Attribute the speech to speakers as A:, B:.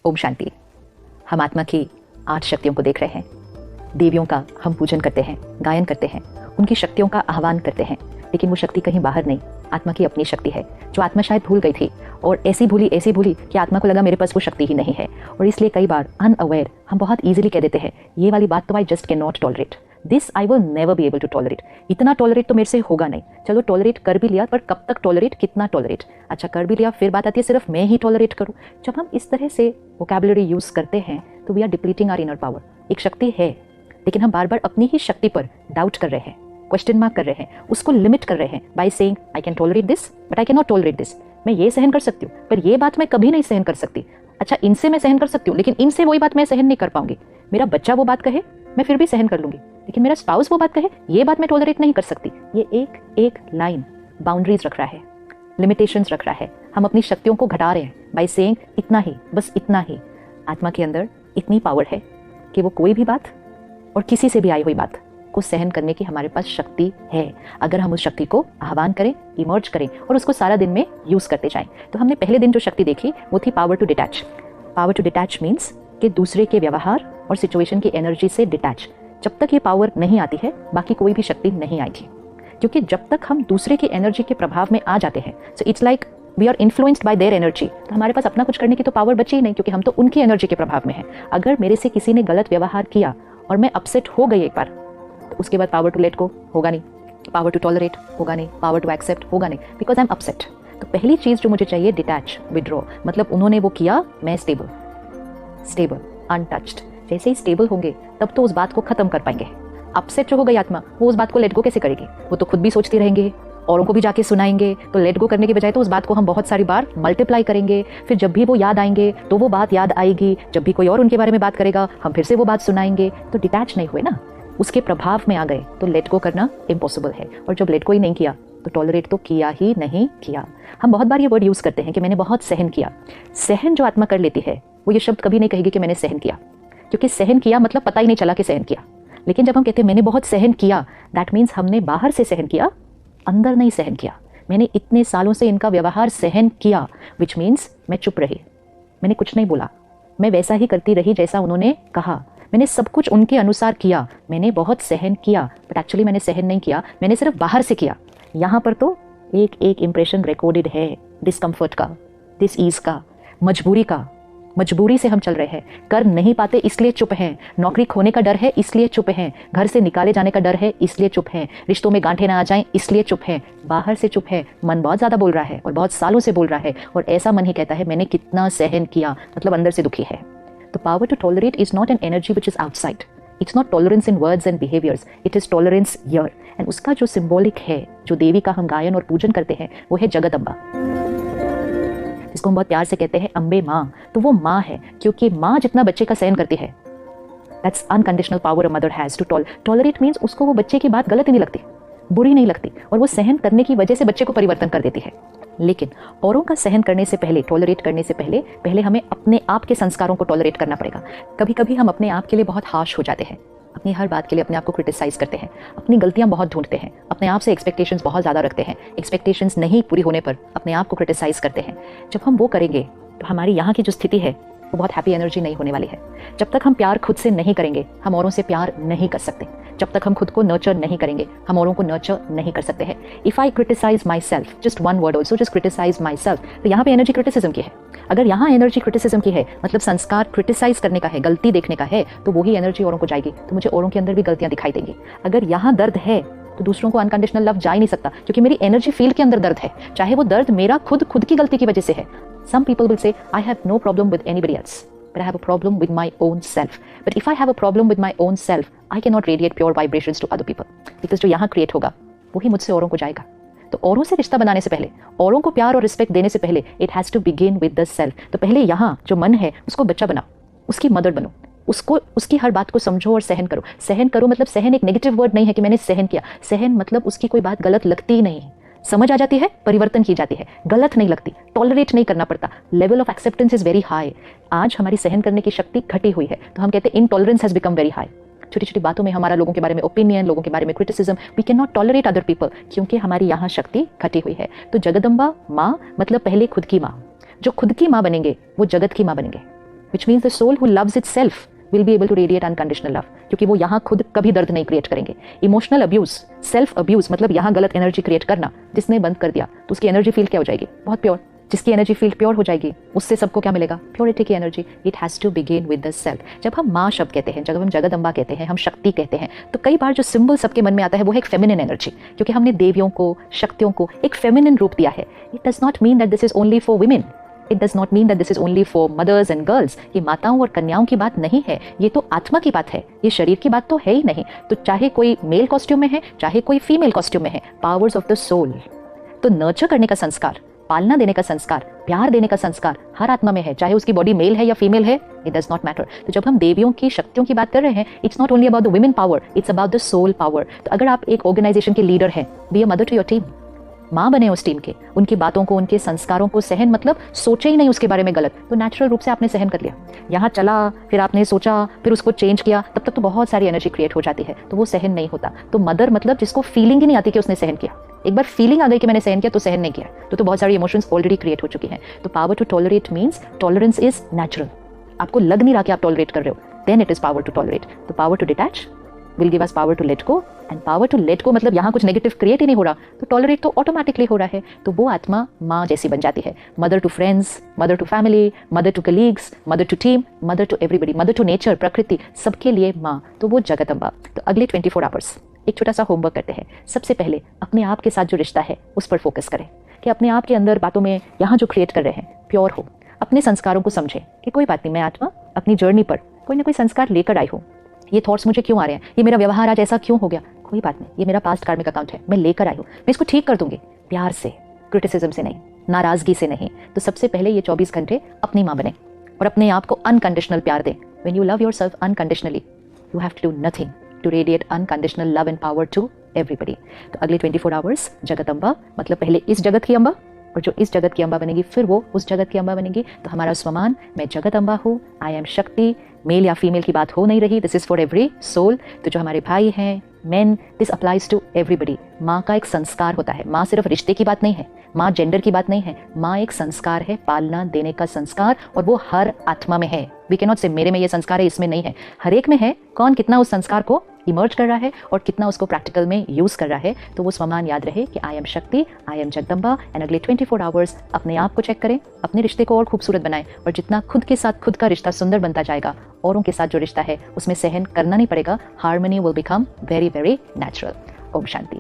A: ओम शांति। हम आत्मा की 8 शक्तियों को देख रहे हैं। देवियों का हम पूजन करते हैं, गायन करते हैं, उनकी शक्तियों का आह्वान करते हैं, लेकिन वो शक्ति कहीं बाहर नहीं, आत्मा की अपनी शक्ति है जो आत्मा शायद भूल गई थी और ऐसी भूली कि आत्मा को लगा मेरे पास वो शक्ति ही नहीं है। और इसलिए कई बार अनअवेयर हम बहुत ईजिली कह देते हैं ये वाली बात तो I just can not tolerate, this I will never be able to tolerate. इतना टॉलरेट तो मेरे से होगा नहीं। चलो टॉलरेट कर भी लिया, पर कब तक टॉलरेट, कितना टॉलरेट। अच्छा कर भी लिया, फिर बात आती है सिर्फ मैं ही टॉलरेट करूं। जब हम इस तरह से वोकैबुलरी यूज करते हैं तो we are depleting our inner power. एक शक्ति है लेकिन हम बार बार अपनी ही शक्ति पर डाउट कर रहे हैं, क्वेश्चन मार्क कर रहे हैं, उसको लिमिट कर रहे हैं by saying I can tolerate this but I can not tolerate this. मैं ये सहन कर सकती हूँ पर ये बात मैं कभी नहीं सहन कर सकती। अच्छा इनसे मैं सहन कर सकती हूँ लेकिन इनसे वही बात मैं सहन नहीं कर पाऊंगी। मेरा बच्चा वो बात कहे मैं फिर भी सहन कर लूंगी, लेकिन मेरा स्पाउस वो बात कहे ये बात मैं टॉलरेट नहीं कर सकती। ये एक एक लाइन बाउंड्रीज रख रहा है, लिमिटेशंस रख रहा है। हम अपनी शक्तियों को घटा रहे हैं बाय सेइंग इतना ही, बस इतना ही। आत्मा के अंदर इतनी पावर है कि वो कोई भी बात और किसी से भी आई हुई बात को सहन करने की हमारे पास शक्ति है, अगर हम उस शक्ति को आह्वान करें, इमर्ज करें और उसको सारा दिन में यूज करते जाएं। तो हमने पहले दिन जो शक्ति देखी वो थी power to detach. Power to detach means कि दूसरे के व्यवहार और सिचुएशन की एनर्जी से डिटैच। जब तक ये पावर नहीं आती है बाकी कोई भी शक्ति नहीं आएगी, क्योंकि जब तक हम दूसरे की एनर्जी के प्रभाव में आ जाते हैं so it's like we are influenced by their energy. तो हमारे पास अपना कुछ करने की तो पावर बची ही नहीं, क्योंकि हम तो उनकी एनर्जी के प्रभाव में हैं। अगर मेरे से किसी ने गलत व्यवहार किया और मैं अपसेट हो गई एक बार, तो उसके बाद पावर टू लेट गो होगा नहीं, पावर टू टॉलरेट होगा नहीं, पावर टू एक्सेप्ट होगा नहीं, बिकॉज आई एम अपसेट। तो पहली चीज जो मुझे चाहिए डिटैच, विड्रॉ। मतलब उन्होंने वो किया, मैं स्टेबल, स्टेबल, अनटच्ड। जैसे ही स्टेबल होंगे तब तो उस बात को खत्म कर पाएंगे। अपसेट जो हो गई आत्मा वो उस बात को लेट गो कैसे करेगी? वो तो खुद भी सोचती रहेंगे, औरों को भी जाके सुनाएंगे। तो लेट गो करने के बजाय तो उस बात को हम बहुत सारी बार मल्टीप्लाई करेंगे। फिर जब भी वो याद आएंगे तो वो बात याद आएगी, जब भी कोई और उनके बारे में बात करेगा हम फिर से वो बात सुनाएंगे। तो डिटैच नहीं हुए ना, उसके प्रभाव में आ गए। तो लेट गो करना इम्पॉसिबल है। और जब लेट गो ही नहीं किया तो टॉलरेट तो किया ही नहीं किया। हम बहुत बार ये वर्ड यूज करते हैं कि मैंने बहुत सहन किया। सहन जो आत्मा कर लेती है वो ये शब्द कभी नहीं कहेगी कि मैंने सहन किया, क्योंकि सहन किया मतलब पता ही नहीं चला कि सहन किया। लेकिन जब हम कहते हैं मैंने बहुत सहन किया, दैट मीन्स हमने बाहर से सहन किया, अंदर नहीं सहन किया। मैंने इतने सालों से इनका व्यवहार सहन किया, विच मीन्स मैं चुप रही, मैंने कुछ नहीं बोला, मैं वैसा ही करती रही जैसा उन्होंने कहा, मैंने सब कुछ उनके अनुसार किया, मैंने बहुत सहन किया। बट एक्चुअली मैंने सहन नहीं किया, मैंने सिर्फ बाहर से किया। यहाँ पर तो एक एक इंप्रेशन रिकॉर्डेड है, डिस्कम्फर्ट का, डिस ईज का, मजबूरी का। मजबूरी से हम चल रहे हैं, कर नहीं पाते इसलिए चुप हैं, नौकरी खोने का डर है इसलिए चुप हैं, घर से निकाले जाने का डर है इसलिए चुप हैं, रिश्तों में गांठें ना आ जाएं इसलिए चुप हैं। बाहर से चुप है, मन बहुत ज़्यादा बोल रहा है और बहुत सालों से बोल रहा है, और ऐसा मन ही कहता है मैंने कितना सहन किया, मतलब अंदर से दुखी है। तो power to tolerate is not an energy which is outside, it's not tolerance in words and behaviours, it is tolerance here. And उसका जो सिंबॉलिक है, जो देवी का हम गायन और पूजन करते हैं, वो है जगदम्बा, जिसको हम बहुत प्यार से कहते हैं अम्बे माँ। तो वो माँ है क्योंकि माँ जितना बच्चे का सहन करती है, that's unconditional power a mother has to tolerate. Means उसको वो बच्चे की बात गलत नहीं लगती, बुरी नहीं लगती, और वो सहन करने की वजह से बच्चे को परिवर्तन कर देती है। लेकिन औरों का सहन करने से पहले, टॉलरेट करने से पहले हमें अपने आप के संस्कारों को टॉलरेट करना पड़ेगा। कभी कभी हम अपने आप के लिए बहुत हार्श हो जाते हैं, अपनी हर बात के लिए अपने आप को क्रिटिसाइज करते हैं, अपनी गलतियां बहुत ढूंढते हैं, अपने आप से एक्सपेक्टेशंस बहुत ज़्यादा रखते हैं, एक्सपेक्टेशंस नहीं पूरी होने पर अपने आप को क्रिटिसाइज करते हैं। जब हम वो करेंगे तो हमारी यहाँ की जो स्थिति है वो बहुत हैप्पी एनर्जी नहीं होने वाली है। जब तक हम प्यार खुद से नहीं करेंगे हम औरों से प्यार नहीं कर सकते। जब तक हम खुद को नर्चर नहीं करेंगे हम औरों को नर्चर नहीं कर सकते हैं। If I criticise myself, just one word also, just criticise myself, तो यहाँ पे एनर्जी क्रिटिसिज्म की है। अगर यहाँ एनर्जी क्रिटिसिज्म की है मतलब संस्कार क्रिटिसाइज करने का है, गलती देखने का है, तो वही एनर्जी औरों को जाएगी, तो मुझे औरों के अंदर भी गलतियां दिखाई देंगी। अगर यहाँ दर्द है तो दूसरों को अनकंडीशनल लव जा ही नहीं सकता, क्योंकि मेरी एनर्जी फील्ड के अंदर दर्द है, चाहे वो दर्द मेरा खुद की गलती की वजह से है। सम people will say I have no problem with anybody else, but I have a problem with my own self. But if I have a problem with my own self, I cannot radiate pure vibrations to other people. Because जो यहाँ create होगा वही मुझसे औरों को जाएगा। तो औरों से रिश्ता बनाने से पहले, औरों को प्यार और रिस्पेक्ट देने से पहले, it has to begin with the self. तो पहले यहाँ जो मन है उसको बच्चा बनाओ, उसकी मदर बनो, उसको उसकी हर बात को समझो और सहन करो। सहन करो मतलब सहन एक नेगेटिव वर्ड नहीं है कि मैंने सहन किया। सहन मतलब उसकी कोई बात गलत लगती ही नहीं, समझ आ जाती है, परिवर्तन की जाती है, गलत नहीं लगती, टॉलरेट नहीं करना पड़ता। Level of acceptance is very high. आज हमारी सहन करने की शक्ति घटी हुई है, तो हम कहते हैं intolerance has become very high. छोटी छोटी बातों में हमारा लोगों के बारे में ओपिनियन, लोगों के बारे में criticism, we can not tolerate other people, क्योंकि हमारी यहाँ शक्ति घटी हुई है। तो जगदम्बा माँ मतलब पहले खुद की माँ। जो खुद की माँ बनेंगे वो जगत की माँ बनेंगे। Which means the soul who loves itself will be able to radiate unconditional love, क्योंकि वो यहाँ खुद कभी दर्द नहीं क्रिएट करेंगे। इमोशनल अब्यूज, सेल्फ अब्यूज मतलब यहाँ गलत एनर्जी क्रिएट करना, जिसने बंद कर दिया तो उसकी एनर्जी फील्ड क्या हो जाएगी? बहुत प्योर। जिसकी एनर्जी फील्ड प्योर हो जाएगी उससे सबको क्या मिलेगा? प्योरिटी की energy. It has to begin with the self. जब हम माँ शब्द कहते हैं, जब हम जगदम्बा कहते हैं, हम शक्ति कहते हैं, तो कई बार जो सिंबल सबके मन में आता है वो है एक फेमिनिन एनर्जी, क्योंकि हमने देवियों को, शक्तियों को एक फेमिनिन रूप दिया है। It does not mean that this is only for women, it does not mean that this is only for mothers and girls. ये माताओं और कन्याओं की बात नहीं है, ये तो आत्मा की बात है, ये शरीर की बात तो है ही नहीं। तो चाहे कोई मेल कॉस्ट्यूम में है, चाहे कोई फीमेल कॉस्ट्यूम में है, पावर्स ऑफ द सोल। तो नर्चर करने का संस्कार, पालना देने का संस्कार, प्यार देने का संस्कार हर आत्मा में है, चाहे उसकी बॉडी मेल है या फीमेल है, इट डज नॉट मैटर। तो जब हम देवियों की शक्तियों की बात कर रहे हैं, it's not only about the women power, it's about the soul power. तो अगर आप एक ऑर्गेनाइजेशन के लीडर हैं, be a mother to your team, माँ बने उस टीम के, उनकी बातों को, उनके संस्कारों को सहन, मतलब सोचे ही नहीं उसके बारे में गलत, तो नेचुरल रूप से आपने सहन कर लिया। यहाँ चला, फिर आपने सोचा, फिर उसको चेंज किया, तब तक तो बहुत सारी एनर्जी क्रिएट हो जाती है, तो वो सहन नहीं होता। तो मदर मतलब जिसको फीलिंग ही नहीं आती कि उसने सहन किया, एक बार फीलिंग आ गई कि मैंने सहन किया तो सहन नहीं किया, तो बहुत सारी इमोशंस ऑलरेडी क्रिएट हो चुकी हैं। तो power to tolerate means tolerance is natural. आपको लग नहीं रहा कि आप टॉलरेट कर रहे हो, then it is power to tolerate. तो power to detach will give us power to let go, and power to let go मतलब यहाँ कुछ नेगेटिव क्रिएट ही नहीं हो रहा, तो टॉलरेट तो ऑटोमेटिकली हो रहा है। तो वो आत्मा माँ जैसी बन जाती है। Mother to friends, mother to family, mother to colleagues, mother to team, mother to everybody, mother to nature, प्रकृति, सबके लिए माँ, तो वो जगदम्बा। तो अगले 24 आवर्स एक छोटा सा होमवर्क करते हैं। सबसे पहले अपने आप के साथ जो रिश्ता है उस पर फोकस करें, कि अपने आप के अंदर बातों में यहाँ जो क्रिएट कर रहे हैं प्योर हो। अपने संस्कारों को समझें कि कोई बात नहीं, मैं आत्मा अपनी जर्नी पर कोई ना कोई संस्कार लेकर आई हूँ। ये थॉट्स मुझे क्यों आ रहे हैं, ये मेरा व्यवहार आज ऐसा क्यों हो गया, कोई बात नहीं, ये मेरा पास्ट कार्मिक अकाउंट है, मैं लेकर आई हूँ, मैं इसको ठीक कर दूंगी, प्यार से, क्रिटिसिज्म से नहीं, नाराजगी से नहीं। तो सबसे पहले ये 24 घंटे अपनी माँ बने और अपने आप को अनकंडीशनल प्यार दें। When you love yourself unconditionally, you have to do nothing to radiate unconditional love and power to everybody. तो अगले 24 आवर्स जगदम्बा मतलब पहले इस जगत की अम्बा, और जो इस जगत की अम्बा बनेगी फिर वो उस जगत की अम्बा बनेगी। तो हमारा स्वमान, मैं जगत अम्बा हूँ, आई एम शक्ति, मेल या फीमेल की बात हो नहीं रही, this is for every soul. तो जो हमारे भाई हैं, men, this applies to everybody. माँ का एक संस्कार होता है, माँ सिर्फ रिश्ते की बात नहीं है, माँ जेंडर की बात नहीं है, माँ एक संस्कार है, पालना देने का संस्कार, और वो हर आत्मा में है। वी कैन नॉट से मेरे में ये संस्कार है, इसमें नहीं है, हर एक में है। कौन कितना उस संस्कार को इमर्ज कर रहा है और कितना उसको प्रैक्टिकल में यूज कर रहा है। तो वो स्वमान याद रहे कि आई एम शक्ति, आई एम जगदम्बा। एंड अगले 24 आवर्स अपने आप को चेक करें, अपने रिश्ते को और खूबसूरत बनाएं, और जितना खुद के साथ खुद का रिश्ता सुंदर बनता जाएगा, औरों के साथ जो रिश्ता है उसमें सहन करना नहीं पड़ेगा, harmony will become very very natural. Om Shanti.